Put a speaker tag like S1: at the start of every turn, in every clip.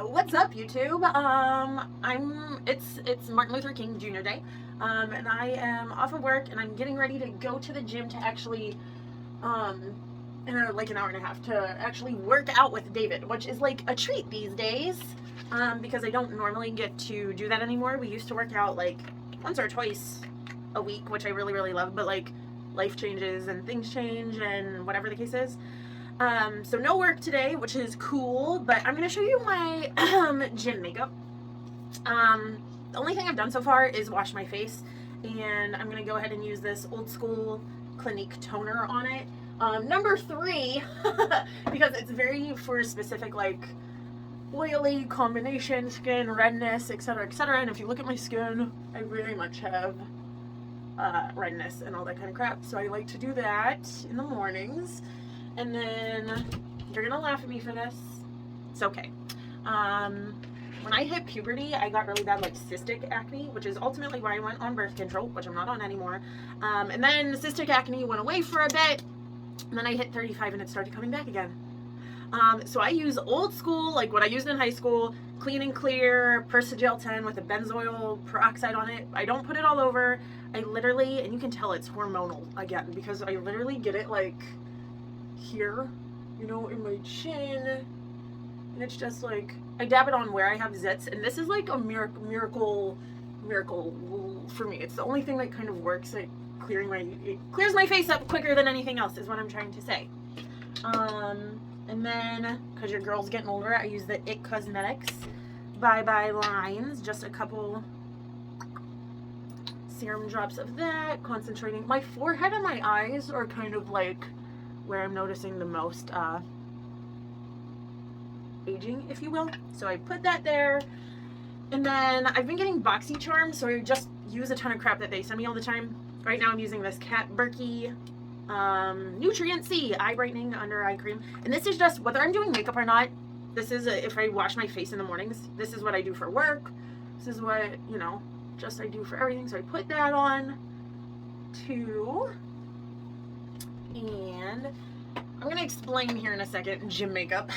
S1: What's up, YouTube? It's Martin Luther King Jr. Day, and I am off of work, and I'm getting ready to go to the gym to actually, like an hour and a half, to actually work out with David, which is like a treat these days, because I don't normally get to do that anymore. We used to work out like once or twice a week, which I really, really love, but like life changes and things change and whatever the case is. So no work today, which is cool, but I'm going to show you my gym makeup. The only thing I've done so far is wash my face, and I'm going to go ahead and use this old school Clinique toner on it. Number 3, because it's very for specific, like, oily combination, skin, redness, etc., etc. And if you look at my skin, I very much have redness and all that kind of crap, so I like to do that in the mornings. And then, you're gonna laugh at me for this. It's okay. When I hit puberty, I got really bad, like, cystic acne, which is ultimately why I went on birth control, which I'm not on anymore. And then cystic acne went away for a bit, and then I hit 35 and it started coming back again. So I use old school, like what I used in high school, Clean and Clear, Persagel 10 with a benzoyl peroxide on it. I don't put it all over. I literally, and you can tell it's hormonal again, because I literally get it, like, here, you know, in my chin, and it's just like, I dab it on where I have zits, and this is like a miracle for me. It's the only thing that kind of works at it clears my face up quicker than anything else, is what I'm trying to say. And then, because your girl's getting older, I use the It Cosmetics Bye Bye Lines, just a couple serum drops of that, concentrating. My forehead and my eyes are kind of like where I'm noticing the most aging, if you will. So I put that there. And then I've been getting BoxyCharm, so I just use a ton of crap that they send me all the time. Right now I'm using this Kat Berkey Nutrient C eye brightening under eye cream. And this is just, whether I'm doing makeup or not, this is if I wash my face in the mornings, this is what I do for work. This is what, you know, just I do for everything. So I put that on too. And I'm going to explain here in a second gym makeup.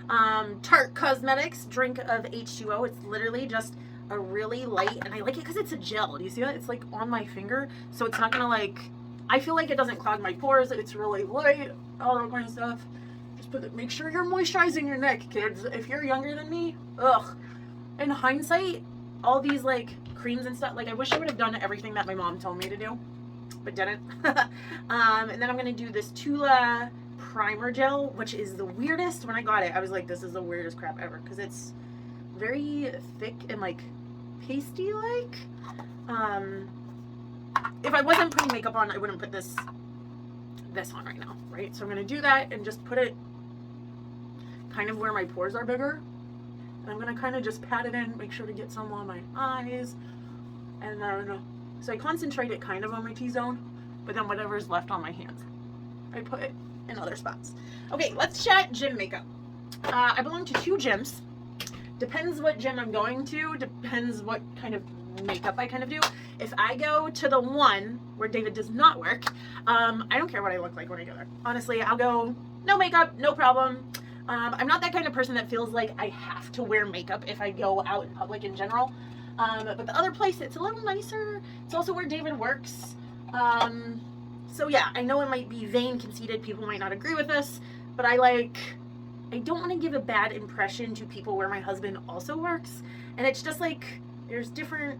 S1: Tarte Cosmetics Drink of H2O. It's literally just a really light, and I like it because it's a gel. Do you see that? It's like on my finger, so it's not going to, like, I feel like it doesn't clog my pores. It's really light, all that kind of stuff. Just put it, make sure you're moisturizing your neck, kids. If you're younger than me, ugh. In hindsight, all these, like, creams and stuff, like, I wish I would have done everything that my mom told me to do, but didn't. And then I'm going to do this Tula primer gel, which is the weirdest. When I got it, I was like, this is the weirdest crap ever, because it's very thick and, like, pasty like. If I wasn't putting makeup on, I wouldn't put this on right now, right? So I'm going to do that and just put it kind of where my pores are bigger. And I'm going to kind of just pat it in, make sure to get some on my eyes, and then, so I concentrate it kind of on my T-zone, but then whatever is left on my hands, I put it in other spots. Okay, let's chat gym makeup. I belong to 2 gyms. Depends what gym I'm going to, depends what kind of makeup I kind of do. If I go to the one where David does not work, I don't care what I look like when I go there. Honestly, I'll go no makeup, no problem. I'm not that kind of person that feels like I have to wear makeup if I go out in public in general. But the other place, it's a little nicer. It's also where David works. So yeah, I know it might be vain, conceited, people might not agree with this, but I don't want to give a bad impression to people where my husband also works. And it's just like, there's different,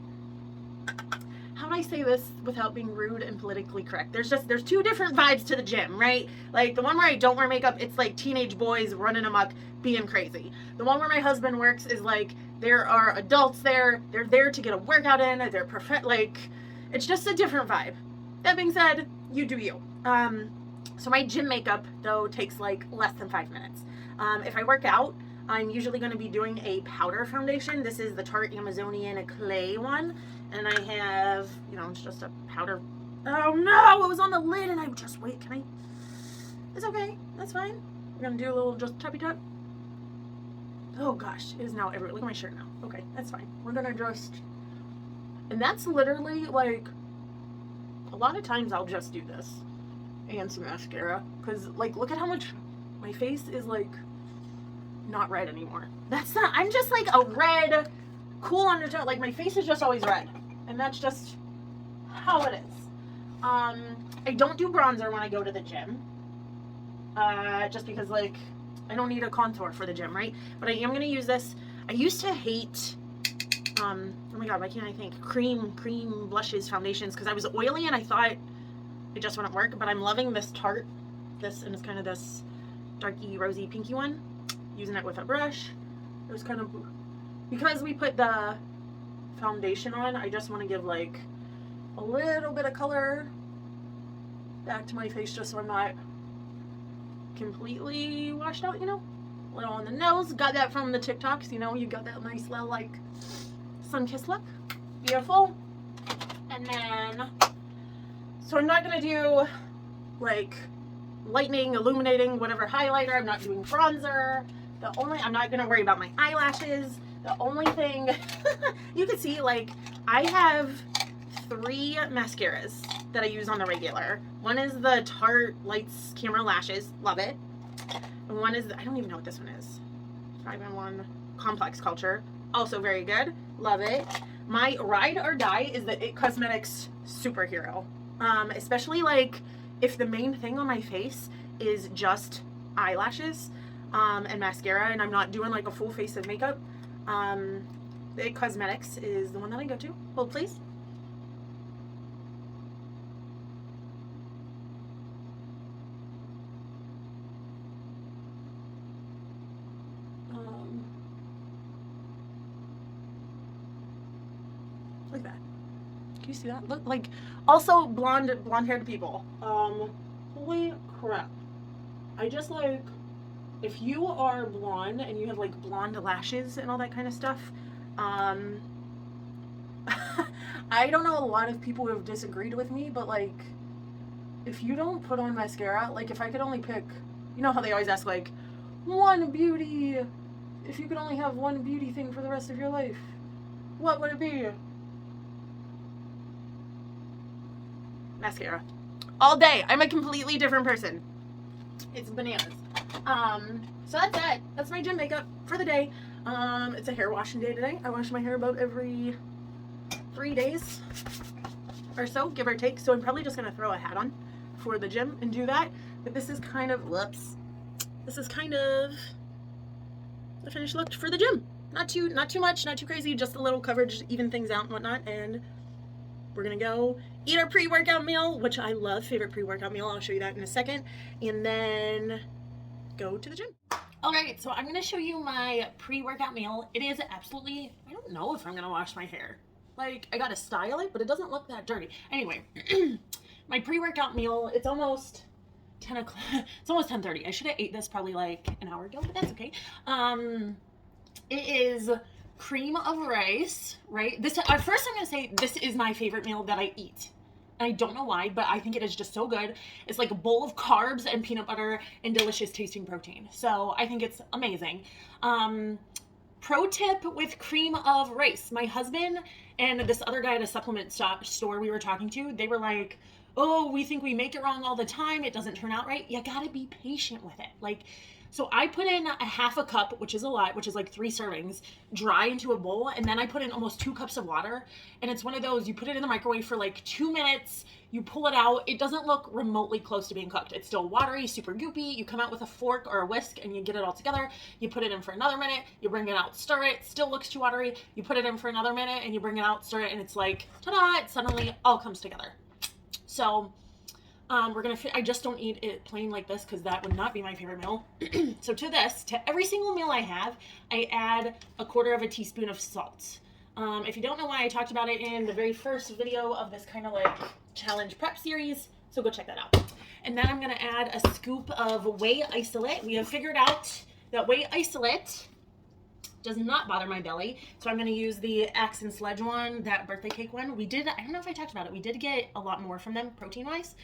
S1: how do I say this without being rude and politically correct? There's 2 different vibes to the gym, right? Like, the one where I don't wear makeup, it's like teenage boys running amok, being crazy. The one where my husband works is like, there are adults there, they're there to get a workout in, they're perfect, like, it's just a different vibe. That being said, you do you. So my gym makeup, though, takes like less than 5 minutes. If I work out, I'm usually going to be doing a powder foundation. This is the Tarte Amazonian Clay one, and I have, you know, it's just a powder. Oh no, it was on the lid, and I just, wait, can I, it's okay, that's fine. We're going to do a little just tappy tap. Oh gosh, it is now everywhere. Look at my shirt now. Okay, that's fine. We're going to just, and that's literally, like, a lot of times I'll just do this and some mascara, because, like, look at how much my face is, like, not red anymore. That's not, I'm just like a red, cool undertone. Like my face is just always red. And that's just how it is. I don't do bronzer when I go to the gym. Just because like, I don't need a contour for the gym, right? But I am going to use this. I used to hate, oh my god, why can't I think? Cream blushes, foundations, because I was oily and I thought it just wouldn't work. But I'm loving this Tarte, and it's kind of this darky, rosy, pinky one. Using it with a brush. It was kind of, because we put the foundation on, I just want to give like a little bit of color back to my face just so I'm not completely washed out, you know? A little on the nose. Got that from the TikToks, you know? You got that nice little like sun-kissed look. Beautiful. And then, so I'm not going to do like lightening, illuminating, whatever highlighter. I'm not doing bronzer. I'm not going to worry about my eyelashes. The only thing, you can see, like, I have 3 mascaras that I use on the regular. One is the Tarte Lights Camera Lashes. Love it. And one is, I don't even know what this one is. 5-in-1 Complex Culture. Also very good. Love it. My ride or die is the It Cosmetics Superhero. Especially, like, if the main thing on my face is just eyelashes and mascara, and I'm not doing, like, a full face of makeup, the It Cosmetics is the one that I go to. Hold, please. Like that. Can you see that? Look, like, also blonde-haired people. Holy crap. I just, like, if you are blonde and you have, like, blonde lashes and all that kind of stuff, I don't know a lot of people who have disagreed with me, but, like, if you don't put on mascara, like, if I could only pick, you know how they always ask, like, one beauty, if you could only have one beauty thing for the rest of your life, what would it be? Mascara. All day. I'm a completely different person. It's bananas. So that's it. That's my gym makeup for the day. It's a hair washing day today. I wash my hair about every 3 days or so, give or take. So I'm probably just going to throw a hat on for the gym and do that. But this is kind of, this is kind of the finished look for the gym. Not too much, not too crazy, just a little coverage to even things out and whatnot. And we're going to go eat our pre-workout meal, which I love. Favorite pre-workout meal. I'll show you that in a second. And then go to the gym. All right, so I'm going to show you my pre-workout meal. It is absolutely, I don't know if I'm going to wash my hair. Like, I got to style it, but it doesn't look that dirty. Anyway, my pre-workout meal, it's almost 10 o'clock. It's almost 10:30. I should have ate this probably like an hour ago, but that's okay. It is cream of rice, right? This, first I'm going to say this is my favorite meal that I eat. And I don't know why, but I think it is just so good. It's like a bowl of carbs and peanut butter and delicious tasting protein. So I think it's amazing. Pro tip with cream of rice. My husband and this other guy at a supplement store we were talking to, they were like, oh, we think we make it wrong all the time. It doesn't turn out right. You gotta be patient with it. Like, so I put in a half a cup, which is a lot, which is like 3 servings, dry into a bowl. And then I put in almost 2 cups of water. And it's one of those, you put it in the microwave for like 2 minutes, you pull it out. It doesn't look remotely close to being cooked. It's still watery, super goopy. You come out with a fork or a whisk and you get it all together. You put it in for another minute, you bring it out, stir it, still looks too watery. You put it in for another minute and you bring it out, stir it, and it's like, ta-da, it suddenly all comes together. So I just don't eat it plain like this because that would not be my favorite meal. So to every single meal I have, I add 1/4 teaspoon of salt. If you don't know why, I talked about it in the very first video of this kind of like challenge prep series, so go check that out. And then I'm going to add a scoop of whey isolate. We have figured out that whey isolate does not bother my belly, so I'm going to use the Axe and Sledge one, that birthday cake one. I don't know if I talked about it, we did get a lot more from them protein-wise.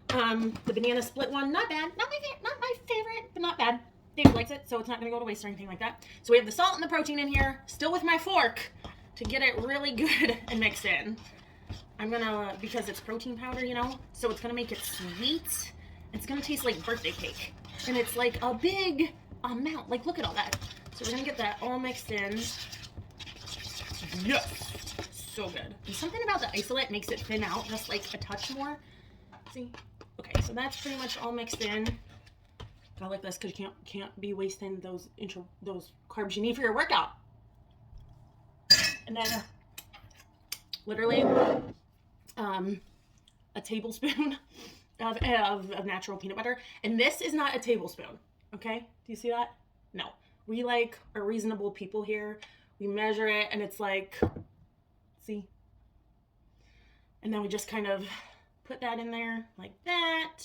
S1: The banana split one, not bad. Not my favorite, but not bad. David likes it, so it's not going to go to waste or anything like that. So we have the salt and the protein in here, still with my fork to get it really good and mixed in. I'm going to, because it's protein powder, you know, so it's going to make it sweet. It's going to taste like birthday cake. And it's like a big amount. Like, look at all that. So we're gonna get that all mixed in. Yes! So good. And something about the isolate makes it thin out just like a touch more. See? Okay, so that's pretty much all mixed in. Gotta like this because you can't be wasting those carbs you need for your workout. And then literally a tablespoon of natural peanut butter. And this is not a tablespoon, okay? Do you see that? No. We like are reasonable people here. We measure it and it's like, see? And then we just kind of put that in there like that.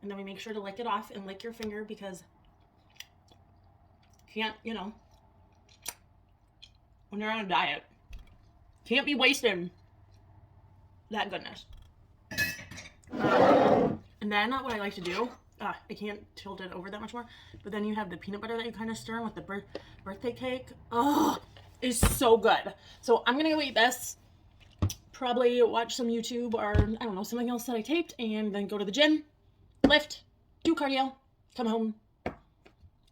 S1: And then we make sure to lick it off and lick your finger because can't, you know, when you're on a diet, can't be wasting that goodness. And then what I like to do, I can't tilt it over that much more, but then you have the peanut butter that you kind of stir in with the birthday cake. Oh, it's so good. So I'm gonna go eat this, probably watch some YouTube or I don't know, something else that I taped, and then go to the gym, lift, do cardio, come home,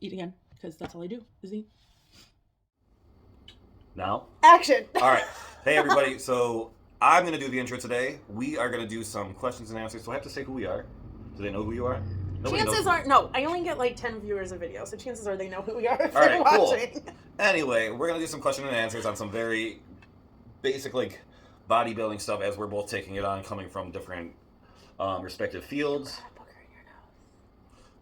S1: eat again, because that's all I do is eat.
S2: Now?
S1: Action!
S2: All right. Hey, everybody. So I'm going to do the intro today. We are going to do some questions and answers. So I have to say who we are. Do they know who you are?
S1: Chances are, no, I only get like 10 viewers a video, so chances are they know who we are if
S2: All
S1: they're
S2: right,
S1: watching.
S2: Cool. Anyway, we're going to do some question and answers on some very basic, like, bodybuilding stuff as we're both taking it on, coming from different respective fields.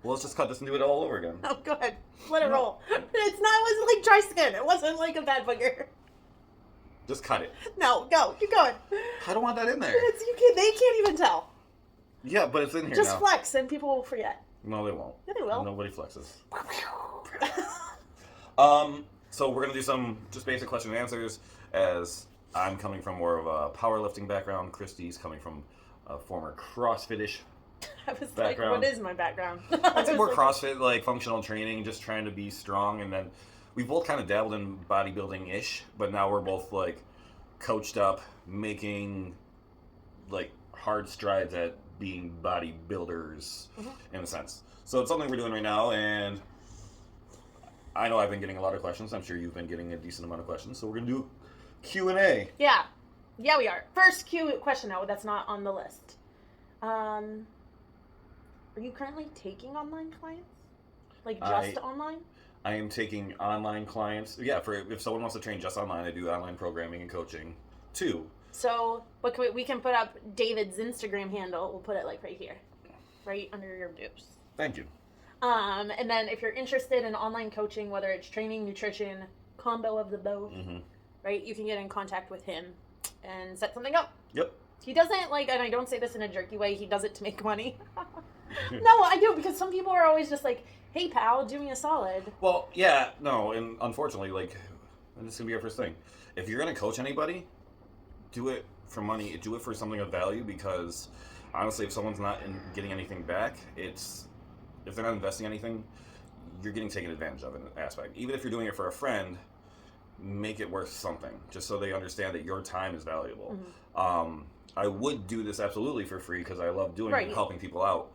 S2: Well, let's just cut this and do it all over again.
S1: Oh, go ahead. Let it roll. It wasn't like dry skin. It wasn't like a bad booger.
S2: Just cut it.
S1: No, go. Keep going.
S2: I don't want that in there.
S1: They can't even tell.
S2: Yeah, but it's in here
S1: Just
S2: now.
S1: flex and people will forget.
S2: No, they won't.
S1: Yeah, they will.
S2: Nobody flexes. So we're going to do some just basic question and answers, as I'm coming from more of a powerlifting background. Christy's coming from a former CrossFit-ish
S1: I was
S2: background.
S1: like, what is my background?
S2: It's more CrossFit, like functional training, just trying to be strong. And then we both kind of dabbled in bodybuilding-ish, but now we're both like coached up, making like hard strides at being bodybuilders in a sense. So it's something we're doing right now, and I know I've been getting a lot of questions. I'm sure you've been getting a decent amount of questions. So we're going to do Q&A.
S1: Yeah, we are. First question, though, that's not on the list. Are you currently taking online clients? Like just online?
S2: I am taking online clients. Yeah, for if someone wants to train just online, I do online programming and coaching too.
S1: So we can put up David's Instagram handle. We'll put it like right here, right under your boobs.
S2: Thank you.
S1: And then if you're interested in online coaching, whether it's training, nutrition, combo of the both, right, you can get in contact with him and set something up.
S2: Yep.
S1: He doesn't like, and I don't say this in a jerky way, he does it to make money. No, I do, because some people are always just like, hey pal, do me a solid.
S2: Well, yeah, no, and unfortunately, like, and this is going to be our first thing. If you're going to coach anybody, do it for money, do it for something of value, because honestly, if someone's not getting anything back, if they're not investing anything, you're getting taken advantage of in an aspect. Even if you're doing it for a friend, make it worth something, just so they understand that your time is valuable. I would do this absolutely for free because I love doing it and helping people out.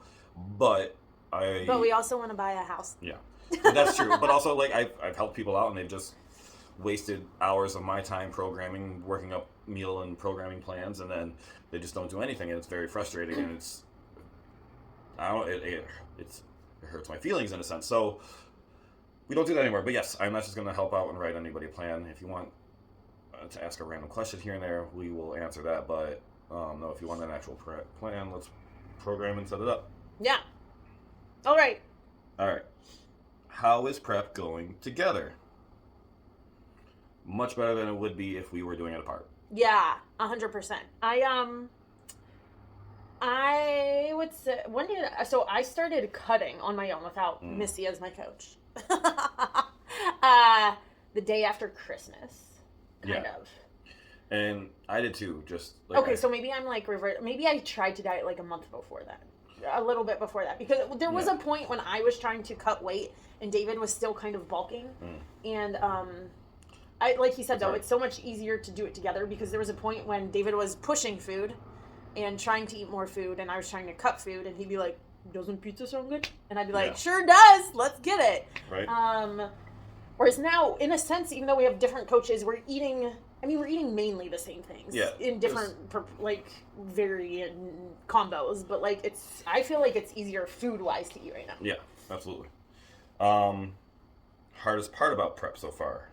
S2: But
S1: we also want to buy a house.
S2: Yeah, that's true. But also, like, I've helped people out, and they've just wasted hours of my time programming, working up meal and programming plans, and then they just don't do anything, and it's very frustrating, and it hurts my feelings in a sense. So we don't do that anymore. But yes, I'm not just going to help out and write anybody a plan. If you want to ask a random question here and there, we will answer that. But no, if you want an actual plan, let's program and set it up.
S1: Yeah. All right.
S2: How is prep going together? Much better than it would be if we were doing it apart.
S1: Yeah, 100%. I would say so I started cutting on my own without Missy as my coach. The day after Christmas, kind of.
S2: And I did too. Just like
S1: okay, so maybe I'm like maybe I tried to diet like a month before that. A little bit before that, because there was a point when I was trying to cut weight and David was still kind of bulking, and I like he said though, it's so much easier to do it together, because there was a point when David was pushing food and trying to eat more food, and I was trying to cut food, and he'd be like, doesn't pizza sound good? And I'd be like,
S2: Yeah.
S1: sure does. Let's get it.
S2: Right.
S1: Whereas now, in a sense, even though we have different coaches, we're eating mainly the same things.
S2: Yeah.
S1: In different, varying combos. But, like, I feel like it's easier food-wise to eat right now.
S2: Yeah, absolutely. Hardest part about prep so far?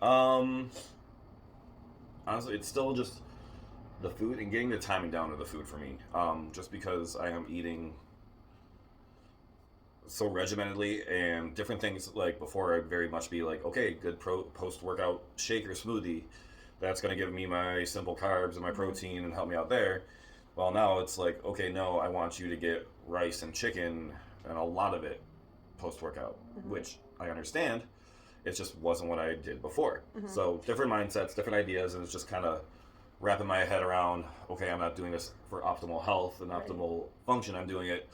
S2: Honestly, it's still just the food and getting the timing down of the food for me. Just because I am eating so regimentedly and different things. Like before, I'd very much be like, okay, good post-workout shake or smoothie. That's going to give me my simple carbs and my protein and help me out there. Well, now it's like, okay, no, I want you to get rice and chicken and a lot of it post-workout, which I understand. It just wasn't what I did before. So different mindsets, different ideas, and it's just kind of wrapping my head around, okay, I'm not doing this for optimal health and optimal function. I'm doing it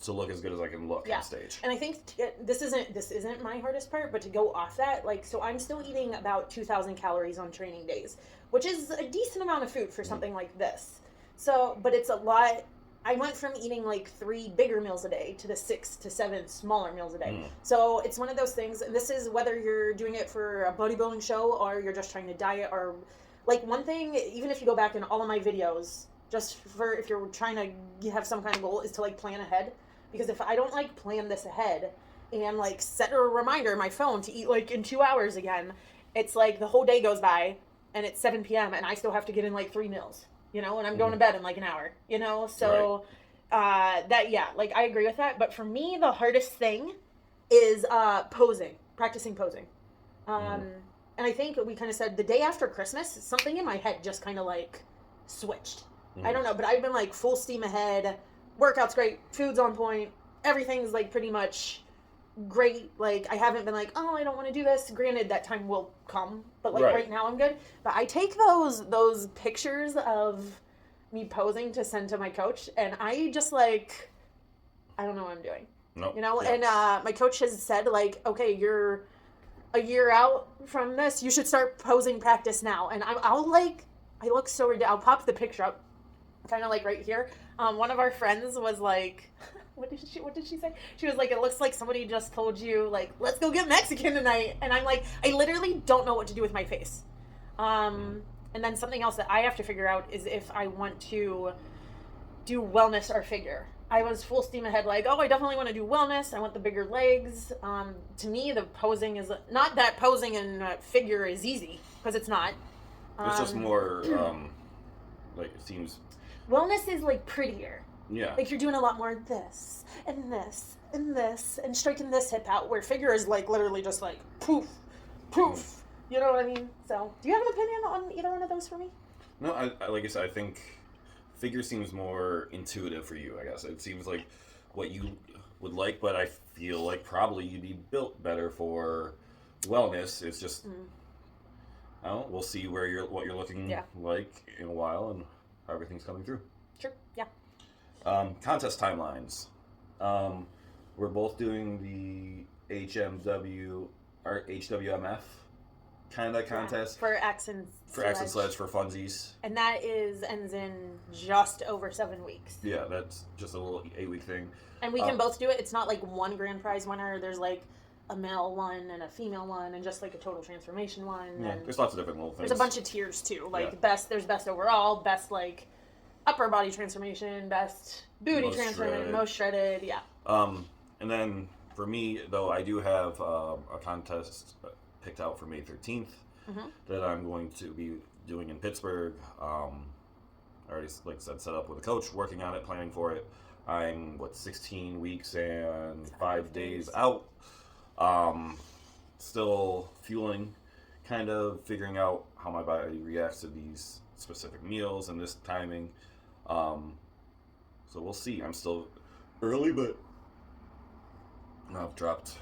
S2: to look as good as I can look on stage.
S1: And I think this isn't my hardest part, but to go off that, like, so I'm still eating about 2,000 calories on training days, which is a decent amount of food for something like this. So, but it's a lot. I went from eating like 3 bigger meals a day to the 6 to 7 smaller meals a day. So it's one of those things, and this is whether you're doing it for a bodybuilding show or you're just trying to diet, or like one thing, even if you go back in all of my videos, just for if you're trying to have some kind of goal, is to like plan ahead. Because if I don't like plan this ahead and like set a reminder on my phone to eat like in 2 hours again, it's like the whole day goes by and it's 7 p.m. and I still have to get in like 3 meals, you know, and I'm going to bed in like an hour, you know? So like I agree with that. But for me, the hardest thing is practicing posing. And I think we kind of said the day after Christmas, something in my head just kind of like switched. I don't know, but I've been like full steam ahead. Workout's great, food's on point, everything's like pretty much great. Like I haven't been like, oh, I don't want to do this. Granted, that time will come, but like right now I'm good. But I take those pictures of me posing to send to my coach, and I just like, I don't know what I'm doing.
S2: Nope.
S1: You know, and my coach has said like, okay, you're a year out from this, you should start posing practice now. And I look so ridiculous. I'll pop the picture up, kind of like right here. One of our friends was like, what did she say? She was like, it looks like somebody just told you, like, let's go get Mexican tonight. And I'm like, I literally don't know what to do with my face. And then something else that I have to figure out is if I want to do wellness or figure. I was full steam ahead, like, oh, I definitely want to do wellness. I want the bigger legs. To me, the posing is not that posing and figure is easy, because it's not.
S2: It's just more, like, it seems...
S1: Wellness is like prettier.
S2: Yeah.
S1: Like you're doing a lot more this and this and this and striking this hip out, where figure is like literally just like poof, poof. You know what I mean? So, do you have an opinion on either one of those for me?
S2: No, I like I said, I think figure seems more intuitive for you, I guess. It seems like what you would like, but I feel like probably you'd be built better for wellness. It's just, I don't know, we'll see what you're looking like in a while and how everything's coming through.
S1: Sure, yeah.
S2: Contest timelines. We're both doing the HMW or HWMF kind of contest.
S1: For Axe and
S2: Sledge for funsies.
S1: And that ends in just over 7 weeks.
S2: Yeah, that's just a little 8-week thing.
S1: And we can both do it. It's not like one grand prize winner. There's like a male one and a female one and just like a total transformation one.
S2: Yeah,
S1: and
S2: there's lots of different little things.
S1: There's a bunch of tiers too. Like there's best overall, best like upper body transformation, best booty transformation, most shredded,
S2: and then for me though, I do have a contest picked out for May 13th that I'm going to be doing in Pittsburgh. I already, like I said, set up with a coach, working on it, planning for it. I'm 16 weeks and 5 days out. Still fueling, kind of figuring out how my body reacts to these specific meals and this timing. So we'll see. I'm still early, but I've dropped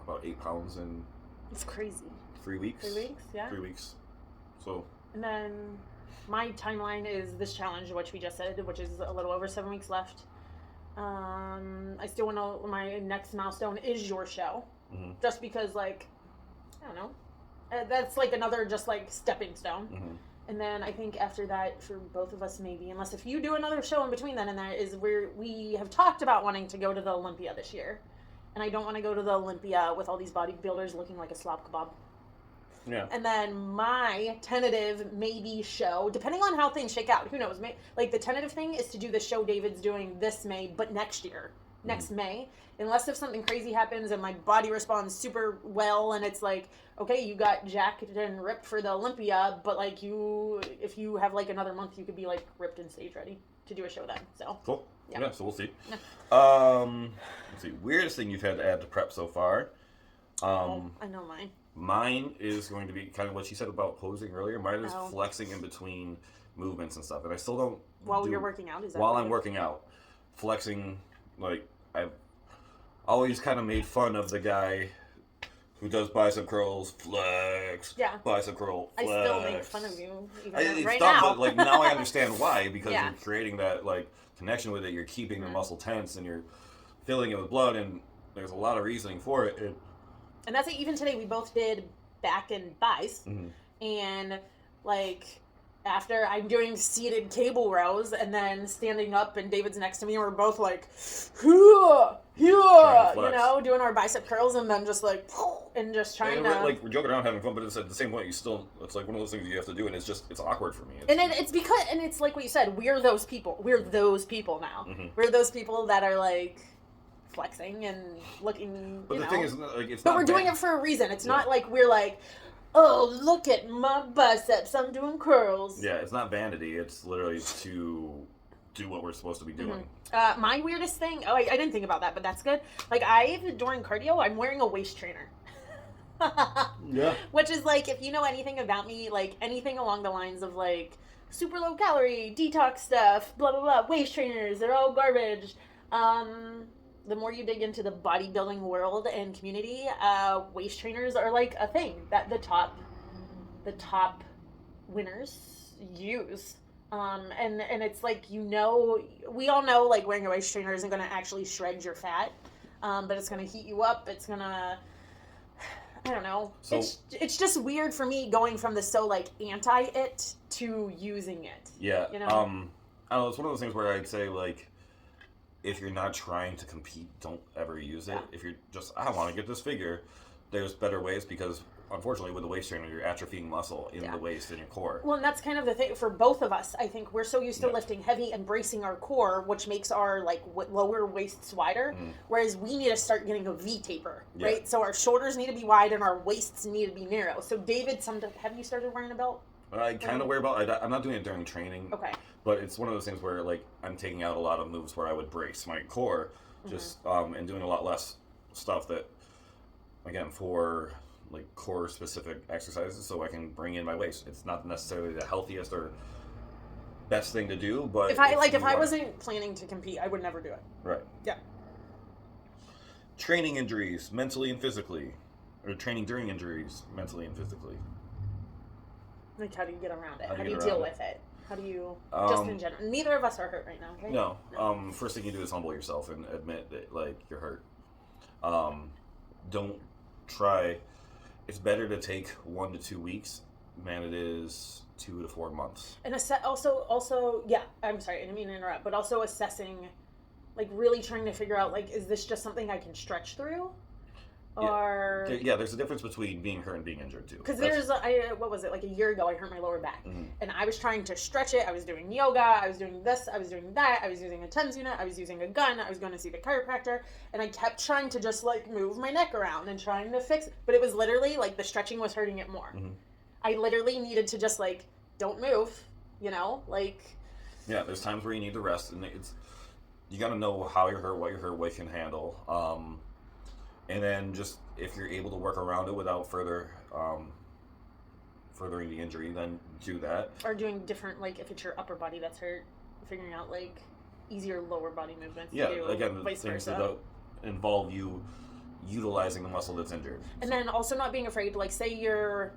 S2: about 8 pounds in...
S1: It's crazy.
S2: 3 weeks.
S1: 3 weeks, yeah.
S2: 3 weeks. So...
S1: And then my timeline is this challenge, which we just said, which is a little over 7 weeks left. I still want to... My next milestone is your show. Just because, like, I don't know. That's, like, another just, like, stepping stone. And then I think after that, for both of us, maybe, unless if you do another show in between then and that, is where we have talked about wanting to go to the Olympia this year. And I don't want to go to the Olympia with all these bodybuilders looking like a slop kebab.
S2: Yeah.
S1: And then my tentative maybe show, depending on how things shake out, who knows? Like the tentative thing is to do the show David's doing this May, but next year, next May. Unless if something crazy happens and my body responds super well and it's like, okay, you got jacked and ripped for the Olympia, but like if you have like another month, you could be like ripped and stage ready to do a show then. So
S2: cool. Yeah, so we'll see.
S1: Yeah.
S2: Let's see. Weirdest thing you've had to add to prep so far.
S1: I know mine.
S2: Mine is going to be kind of what she said about posing earlier. Mine is flexing in between movements and stuff, and I still don't.
S1: While you're working out, is that
S2: while I'm working out, flexing, like I've always kind of made fun of the guy who does bicep curls, flex.
S1: Yeah.
S2: Bicep curl, flex.
S1: I still make fun of you even
S2: It's
S1: right
S2: dumb,
S1: now.
S2: but like now I understand why, because
S1: Yeah.
S2: you're creating that like connection with it. You're keeping the muscle tense, and you're filling it with blood, and there's a lot of reasoning for it.
S1: And that's it. Even today, we both did back and buys, and like after I'm doing seated cable rows and then standing up, and David's next to me, and we're both like, hoo, you know, doing our bicep curls, and then just like, and just trying to
S2: like we're joking around, having fun, but it's at the same point, it's like one of those things you have to do, and it's awkward for me.
S1: It's because, and it's like what you said, we're those people. We're those people now. We're those people that are like flexing and looking.
S2: But the thing is, like, it's.
S1: But
S2: not
S1: we're doing it for a reason. It's not like we're like, oh, look at my biceps, I'm doing curls.
S2: Yeah, it's not vanity. It's literally to do what we're supposed to be doing.
S1: My weirdest thing. Oh, I didn't think about that, but that's good. Like during cardio, I'm wearing a waist trainer.
S2: Yeah.
S1: Which is like, if you know anything about me, like anything along the lines of like super low calorie, detox stuff, blah, blah, blah, waist trainers, they're all garbage. The more you dig into the bodybuilding world and community, waist trainers are like a thing that the top winners use. And it's like, we all know like wearing a waist trainer isn't going to actually shred your fat, but it's going to heat you up. It's going to, I don't know. So, it's just weird for me going from the like anti it to using it.
S2: Yeah.
S1: You know?
S2: I don't know. It's one of those things where I'd say like, if you're not trying to compete, don't ever use it.
S1: Yeah.
S2: If you're just, I want to get this figure, there's better ways, because unfortunately with the waist trainer, you're atrophying muscle in the waist and your core.
S1: Well, and that's kind of the thing for both of us. I think we're so used to lifting heavy and bracing our core, which makes our like lower waists wider, whereas we need to start getting a V taper, right? So our shoulders need to be wide and our waists need to be narrow. So David, have you started wearing a belt?
S2: I kind of wear a belt. I'm not doing it during training.
S1: Okay.
S2: But it's one of those things where like I'm taking out a lot of moves where I would brace my core, just and doing a lot less stuff that, again, for like core specific exercises, so I can bring in my waist. It's not necessarily the healthiest or best thing to do, but
S1: if I wasn't planning to compete, I would never do it.
S2: Right.
S1: Yeah.
S2: Training injuries, mentally and physically, or training during injuries, mentally and physically.
S1: Like, how do you get around it?
S2: How
S1: How
S2: do
S1: do
S2: you
S1: you
S2: get
S1: deal
S2: around
S1: with it? How do you, just in general? Neither of us are hurt right now, right?
S2: No. First thing you do is humble yourself and admit that, like, you're hurt. Don't try. It's better to take 1 to 2 weeks than it is 2 to 4 months.
S1: And also, yeah, I'm sorry, I didn't mean to interrupt, but also assessing, like, really trying to figure out, like, is this just something I can stretch through? Or
S2: there's a difference between being hurt and being injured too.
S1: Because what was it, like a year ago, I hurt my lower back, and I was trying to stretch it. I was doing yoga, I was doing this, I was doing that, I was using a TENS unit, I was using a gun, I was going to see the chiropractor, and I kept trying to just like move my neck around and trying to fix it, but it was literally like the stretching was hurting it more. I literally needed to just like don't move, like.
S2: Yeah, there's times where you need to rest, and you got to know how you're hurt, what you can handle. And then just, if you're able to work around it without furthering the injury, then do that.
S1: Or doing different, like, if it's your upper body that's hurt, figuring out, like, easier lower body movements to do,
S2: again,
S1: vice
S2: things
S1: versa.
S2: that involve you utilizing the muscle that's injured.
S1: And then also not being afraid, like, say your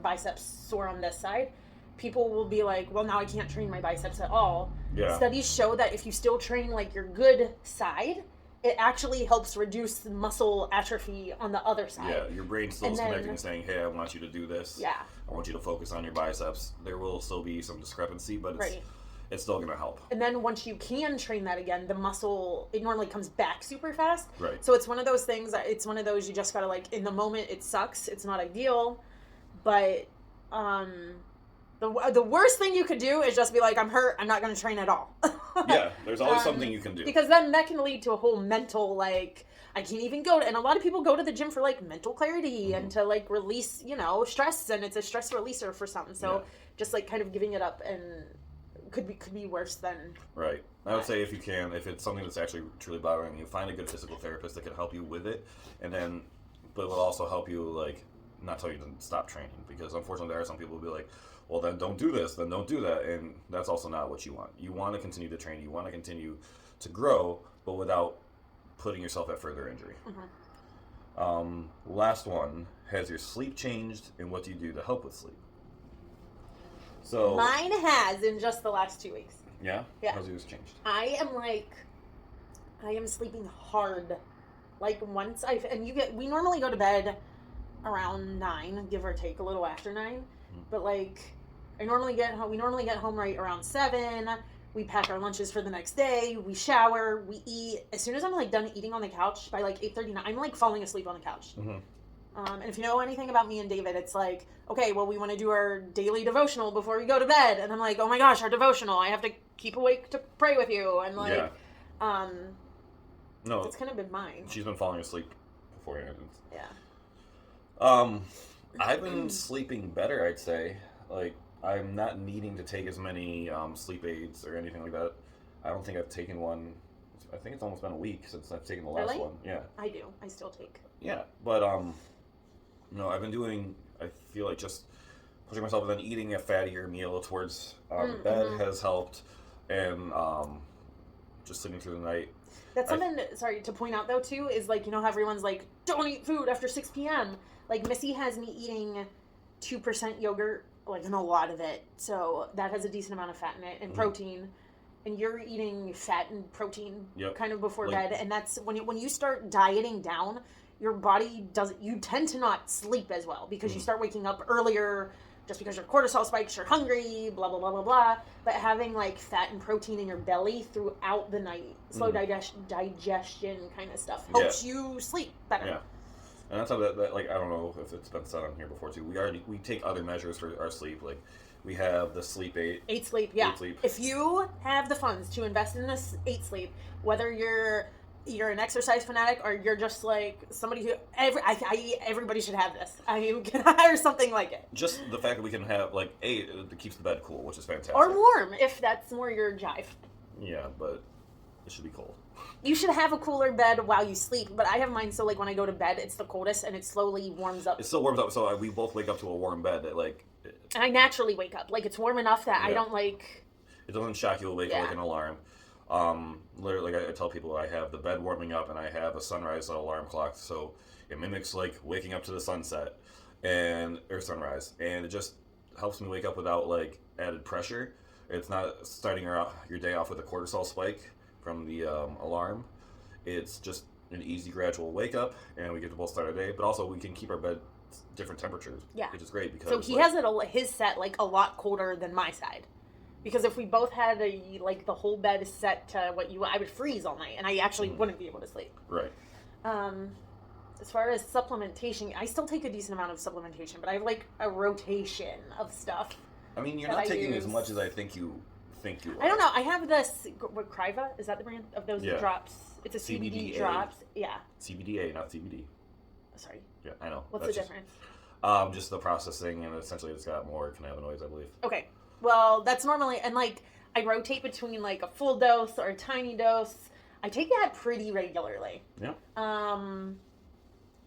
S1: biceps sore on this side, people will be like, well, now I can't train my biceps at all.
S2: Yeah.
S1: Studies show that if you still train, like, your good side, it actually helps reduce muscle atrophy on the other side.
S2: Yeah, your brain still
S1: And
S2: is
S1: then-
S2: connecting and saying, hey, I want you to do this.
S1: Yeah.
S2: I want you to focus on your biceps. There will still be some discrepancy, but
S1: Right.
S2: it's still going to help.
S1: And then once you can train that again, the muscle, it normally comes back super fast.
S2: Right.
S1: So it's one of those things that it's one of those you just gotta like, in the moment it sucks, it's not ideal, but the worst thing you could do is just be like, I'm hurt, I'm not gonna train at all.
S2: Yeah, there's always something you can do.
S1: Because then that can lead to a whole mental, like, I can't even go to, and a lot of people go to the gym for like mental clarity and to like release, stress, and it's a stress releaser for something. So just like kind of giving it up and could be worse than.
S2: Right. I would say if you can, if it's something that's actually truly bothering you, find a good physical therapist that can help you with it, but will also help you, like, not tell you to stop training, because unfortunately there are some people who will be like, well, then don't do this, then don't do that, and that's also not what you want. You want to continue to train, you want to continue to grow, but without putting yourself at further injury. Last one, has your sleep changed, and what do you do to help with sleep? So
S1: Mine has in just the last 2 weeks.
S2: Yeah?
S1: Yeah.
S2: How's yours changed?
S1: I am sleeping hard. Like we normally go to bed around 9, give or take, a little after 9. But like, we normally get home right around 7. We pack our lunches for the next day. We shower. We eat. As soon as I'm like done eating on the couch by like 8:30, I'm like falling asleep on the couch. And if you know anything about me and David, it's like, okay, well, we want to do our daily devotional before we go to bed. And I'm like, oh my gosh, our devotional. I have to keep awake to pray with you. And like,
S2: no,
S1: it's kind of been mine.
S2: She's been falling asleep beforehand.
S1: Yeah.
S2: I've been sleeping better, I'd say. Like, I'm not needing to take as many sleep aids or anything like that. I don't think I've taken one. I think it's almost been a week since I've taken the last
S1: Really?
S2: one. Yeah.
S1: I do. I still take.
S2: Yeah, but no, I've been doing. I feel like just pushing myself and then eating a fattier meal towards bed has helped, and just sleeping through the night.
S1: That's something, sorry, to point out, though, too, is, like, how everyone's like, don't eat food after 6 p.m. Like, Missy has me eating 2% yogurt, like, and a lot of it. So that has a decent amount of fat in it and protein. And you're eating fat and protein kind of before bed. And that's, when you start dieting down, your body you tend to not sleep as well because you start waking up earlier just because your cortisol spikes, you're hungry, blah, blah, blah, blah, blah. But having, like, fat and protein in your belly throughout the night, slow digestion kind of stuff, helps you sleep better.
S2: Yeah. And that's how that, like, I don't know if it's been said on here before, too. We take other measures for our sleep. Like, we have the Sleep 8.
S1: 8 Sleep, yeah.
S2: 8 Sleep.
S1: If you have the funds to invest in this 8 Sleep, whether you're an exercise fanatic or you're just like somebody who everybody should have this. You can hire something like it.
S2: Just the fact that we can have like it keeps the bed cool, which is fantastic.
S1: Or warm if that's more your jive.
S2: Yeah, but it should be cold.
S1: You should have a cooler bed while you sleep, but I have mine so like when I go to bed it's the coldest and it slowly warms up.
S2: It still warms up, so we both wake up to a warm bed.
S1: And I naturally wake up. Like it's warm enough that I don't like.
S2: It doesn't shock you awake like an alarm. Literally, I tell people I have the bed warming up and I have a sunrise alarm clock, so it mimics like waking up to the sunset or sunrise, and it just helps me wake up without like added pressure. It's not starting your day off with a cortisol spike from the alarm. It's just an easy, gradual wake up, and we get to both start our day. But also, we can keep our bed different temperatures, which is great because.
S1: So he has his set like a lot colder than my side. Because if we both had the whole bed set to I would freeze all night, and I actually wouldn't be able to sleep.
S2: Right.
S1: As far as supplementation, I still take a decent amount of supplementation, but I have like a rotation of stuff.
S2: I mean, you're not taking as much as I think you are.
S1: I don't know. I have this, Criva, is that the brand of those drops? It's a CBD
S2: CBDA.
S1: drops. Yeah.
S2: CBDA, not CBD.
S1: Sorry.
S2: Yeah, I know.
S1: What's the difference?
S2: Just the processing, and essentially it's got more cannabinoids, I believe.
S1: Okay. Well, that's normally, and like, I rotate between like a full dose or a tiny dose. I take that pretty regularly.
S2: Yeah.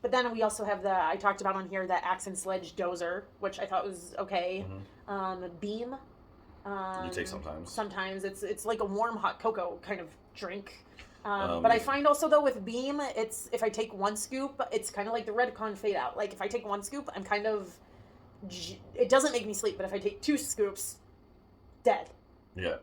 S1: But then we also have I talked about on here, the Axe and Sledge Dozer, which I thought was okay. Beam.
S2: You take sometimes.
S1: Sometimes. It's like a warm hot cocoa kind of drink. But I find also, though, with Beam, if I take one scoop, it's kind of like the Redcon Fade Out. Like, if I take one scoop, I'm kind of, it doesn't make me sleep, but if I take 2 scoops, dead.
S2: Yeah.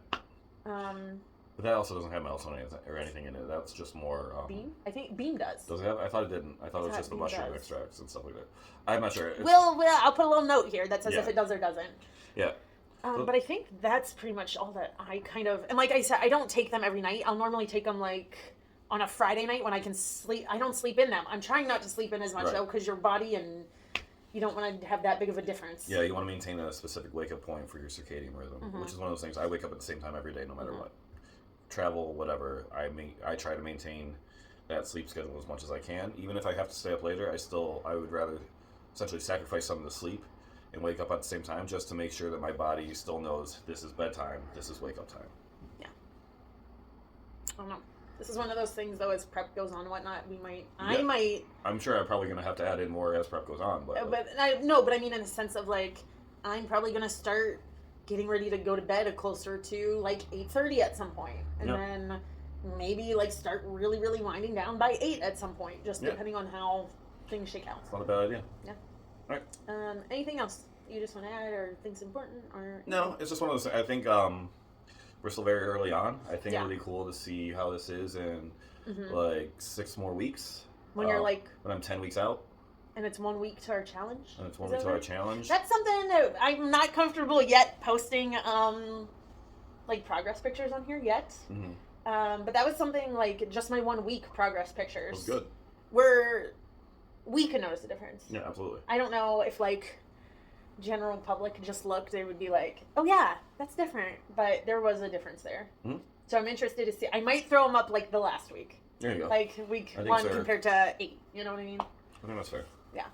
S2: But that also doesn't have melatonin or anything in it. That's just more.
S1: Beam? I think Beam does.
S2: Does it have? I thought it didn't. I thought it was just the mushroom extracts and stuff like that. I'm not sure.
S1: I'll put a little note here that says if it does or doesn't.
S2: Yeah.
S1: But I think that's pretty much all that I kind of... And like I said, I don't take them every night. I'll normally take them like on a Friday night when I can sleep. I don't sleep in them. I'm trying not to sleep in as much though, because your body and you don't want to have that big of a difference.
S2: Yeah, you want to maintain a specific wake-up point for your circadian rhythm, which is one of those things. I wake up at the same time every day, no matter what. Travel, whatever. I try to maintain that sleep schedule as much as I can. Even if I have to stay up later, I would rather essentially sacrifice some of the sleep and wake up at the same time just to make sure that my body still knows this is bedtime, this is wake-up time.
S1: Yeah. I don't know. This is one of those things, though, as prep goes on and whatnot, I'm
S2: sure I'm probably going to have to add in more as prep goes on. But
S1: I mean in the sense of, like, I'm probably going to start getting ready to go to bed closer to, like, 8:30 at some point. And then maybe, like, start really, really winding down by 8 at some point, just depending on how things shake out.
S2: It's not a bad idea.
S1: Yeah.
S2: All right.
S1: Anything else you just want to add or think's important? Or
S2: no, it's just one of those. I think we're still very early on. I think it'll be cool to see how this is in like 6 more weeks.
S1: When you're like
S2: when I'm 10 weeks out.
S1: And it's 1 week to our challenge.
S2: And it's 1 week to our challenge.
S1: That's something that I'm not comfortable yet posting like progress pictures on here yet. But that was something like just my 1 week progress pictures.
S2: That was good.
S1: We can notice the difference.
S2: Yeah, absolutely.
S1: I don't know if like general public just looked, they would be like, oh yeah, that's different. But there was a difference there. So I'm interested to see. I might throw them up like the last week.
S2: There you go.
S1: Like week 1 compared to 8. You know what I mean?
S2: I think that's fair.
S1: Yeah.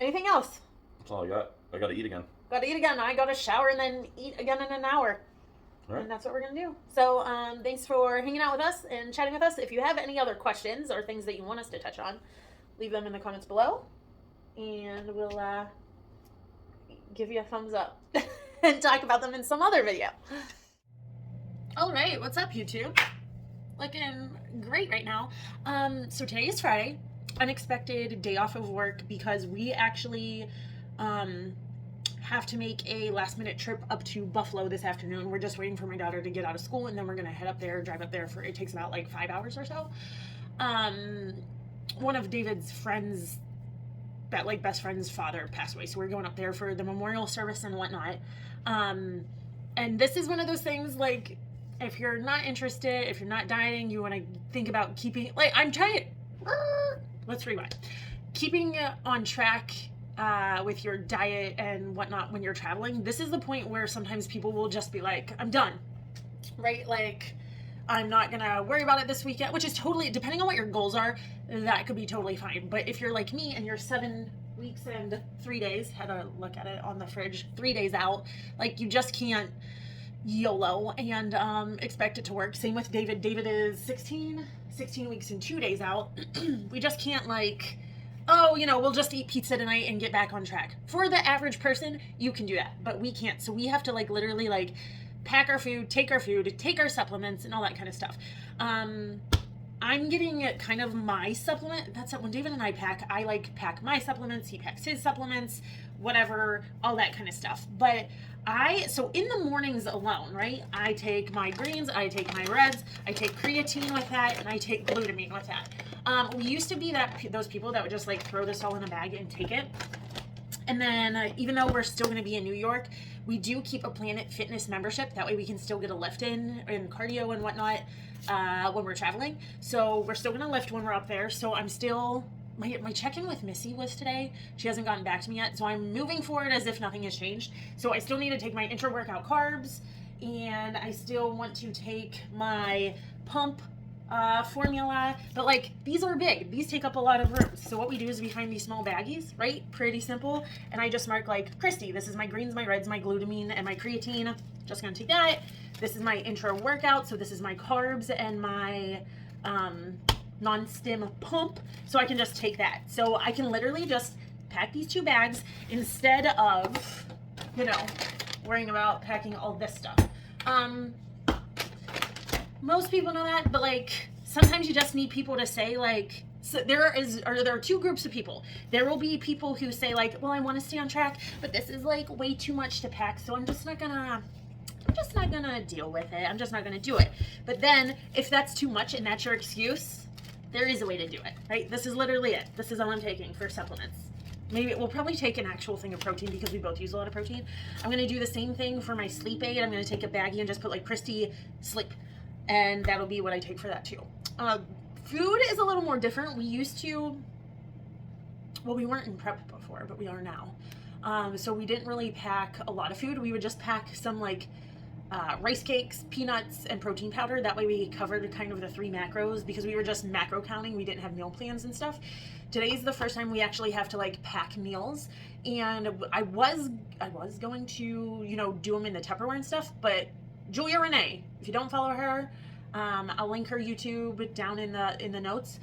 S1: Anything else?
S2: That's all I got. I got to eat again.
S1: Got to eat again. I got to shower and then eat again in an hour.
S2: All right.
S1: And that's what we're going to do. So thanks for hanging out with us and chatting with us. If you have any other questions or things that you want us to touch on, leave them in the comments below. And we'll give you a thumbs up and talk about them in some other video. All right. What's up, YouTube? Looking great right now. So today is Friday. Unexpected day off of work because we actually have to make a last minute trip up to Buffalo this afternoon. We're just waiting for my daughter to get out of school and then we're gonna head up there, drive up there for, it takes about like 5 hours or so. One of David's friends, that like best friend's father passed away, so we're going up there for the memorial service and whatnot. And this is one of those things, like, if you're not interested, if you're not dieting, you want to think about keeping, like, I'm trying, let's rewind. Keeping on track with your diet and whatnot when you're traveling, this is the point where sometimes people will just be like, I'm done, right? Like, I'm not gonna worry about it this weekend, which is totally, depending on what your goals are, that could be totally fine. But if you're like me and you're 7 weeks and 3 days, had a look at it on the fridge, 3 days out, like, you just can't YOLO and expect it to work. Same with David. David is 16 weeks and 2 days out. We just can't, like, oh, you know, we'll just eat pizza tonight and get back on track. For the average person, you can do that, but we can't. So we have to, like, literally, like, pack our food, take our supplements, and all that kind of stuff. I'm getting kind of my supplement. That's when David and I pack. I like pack my supplements. He packs his supplements, whatever, all that kind of stuff. But so in the mornings alone, right? I take my greens, I take my reds, I take creatine with that, and I take glutamine with that. We used to be those people that would just like throw this all in a bag and take it. And then even though we're still going to be in New York, we do keep a Planet Fitness membership. That way we can still get a lift in and cardio and whatnot when we're traveling. So we're still going to lift when we're up there. So I'm still, my check-in with Missy was today. She hasn't gotten back to me yet. So I'm moving forward as if nothing has changed. So I still need to take my intra-workout carbs, and I still want to take my pump formula, but like these are big, these take up a lot of room. So what we do is we find these small baggies, right? Pretty simple. And I just mark like, Christy, this is my greens, my reds, my glutamine, and my creatine. Just gonna take that. This is my intra workout, so this is my carbs and my non-stim pump. So I can just take that. So I can literally just pack these 2 bags instead of, you know, worrying about packing all this stuff. Most people know that, but like sometimes you just need people to say, like, so there are 2 groups of people. There will be people who say like, well, I want to stay on track, but this is like way too much to pack, so I'm just not gonna I'm just not gonna deal with it. I'm just not gonna do it. But then, if that's too much and that's your excuse, there is a way to do it, right? This is literally it. This is all I'm taking for supplements. Maybe we'll probably take an actual thing of protein because we both use a lot of protein. I'm gonna do the same thing for my sleep aid. I'm gonna take a baggie and just put like Christy Sleep, and that'll be what I take for that too. Food is a little more different. We used to, well, we weren't in prep before, but we are now. So we didn't really pack a lot of food. We would just pack some like rice cakes, peanuts, and protein powder. That way we covered kind of the 3 macros because we were just macro counting. We didn't have meal plans and stuff. Today's the first time we actually have to like pack meals. And I was going to, you know, do them in the Tupperware and stuff, but Julia Renee, if you don't follow her, I'll link her YouTube down in the notes.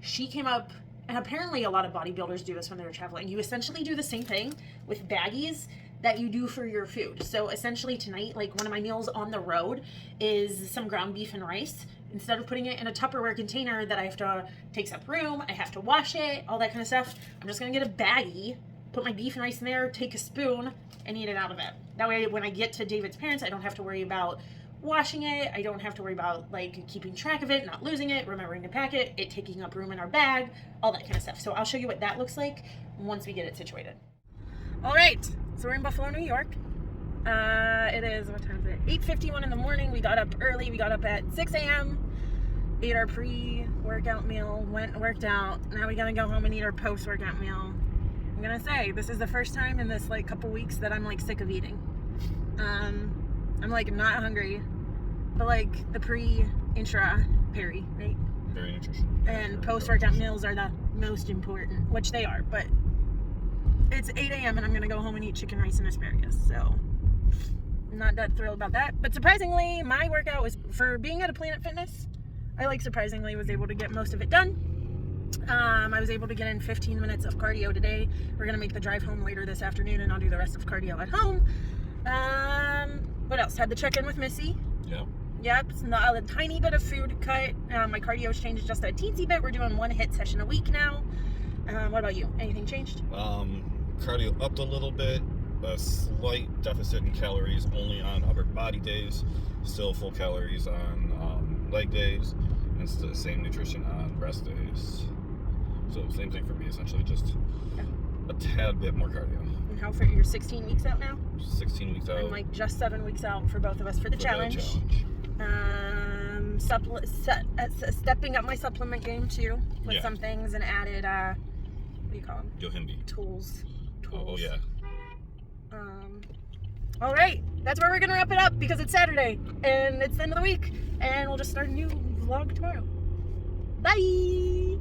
S1: She came up, and apparently a lot of bodybuilders do this when they're traveling. You essentially do the same thing with baggies that you do for your food. So essentially tonight, like one of my meals on the road is some ground beef and rice. Instead of putting it in a Tupperware container that I have to take up room, I have to wash it, all that kind of stuff, I'm just gonna get a baggie, put my beef and rice in there, take a spoon, and eat it out of it. That way when I get to David's parents, I don't have to worry about washing it, I don't have to worry about like keeping track of it, not losing it, remembering to pack it, it taking up room in our bag, all that kind of stuff. So I'll show you what that looks like once we get it situated. All right, so we're in Buffalo, New York. It is, what time is it? 8:51 in the morning. We got up early. We got up at 6 a.m. Ate our pre-workout meal, went and worked out. Now we gotta go home and eat our post-workout meal. I'm gonna say, this is the first time in this like couple weeks that I'm like sick of eating. I'm like not hungry, but like the pre-intra, peri, right?
S2: Very nutrition.
S1: And post-workout meals are the most important, which they are, but it's 8 a.m. and I'm gonna go home and eat chicken, rice, and asparagus, so I'm not that thrilled about that. But surprisingly, my workout was, for being at a Planet Fitness, I like surprisingly was able to get most of it done. I was able to get in 15 minutes of cardio today. We're gonna make the drive home later this afternoon and I'll do the rest of cardio at home. What else? Had the check-in with Missy. Yep, it's not a tiny bit of food cut. My cardio's changed just a teensy bit. We're doing 1 HIIT session a week now. What about you? Anything changed?
S3: Cardio upped a little bit, a slight deficit in calories only on upper body days, still full calories on leg days, and it's the same nutrition on rest days. So same thing for me, essentially, just a tad bit more cardio.
S1: And how for you're 16 weeks out now?
S3: 16 weeks out.
S1: I'm like just 7 weeks out for both of us for the challenge. Stepping up my supplement game too with some things and added what do you call them?
S3: Yohimbe.
S1: Tools.
S3: Oh yeah.
S1: All right, that's where we're gonna wrap it up because it's Saturday and it's the end of the week, and we'll just start a new vlog tomorrow. Bye.